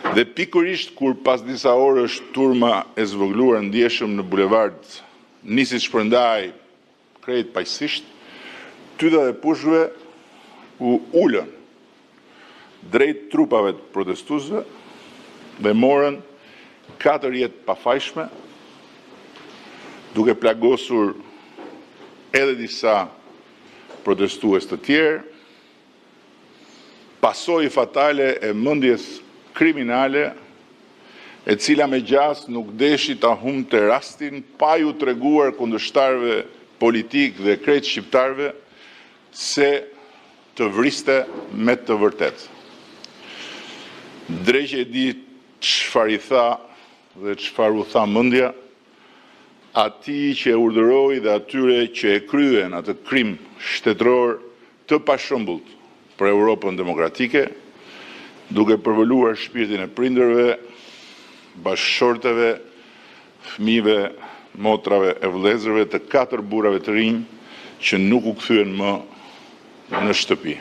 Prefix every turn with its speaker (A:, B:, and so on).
A: Dhe pikërisht kur pas disa orësh turma e zvogluar ndjeshëm në bulevard nisi shpërndaj krejt paqësisht, tyta dhe pushve u ulën drejt trupave të protestuesve dhe morën 4 jetë pafajshme, duke plagosur edhe disa protestues të tjerë, pasojë fatale e mendjes kriminale, e cila me gjas nuk deshi ta humbte rastin pa ju treguar kundërshtarëve politik dhe krejt shqiptarëve se të vriste me të vërtetë. Drejqe e di çfarë i tha dhe çfarë u tha mendja atij që e urdhëroi dhe atyre që e kryen atë krim shtetëror të pashëmbullt për Europën demokratike, duke përvoluar shpirtin e prindërve, bashkëshorteve, fëmijëve, motrave e vëllezërve të 4 burrave të rinj që nuk u kthyen më në shtëpi.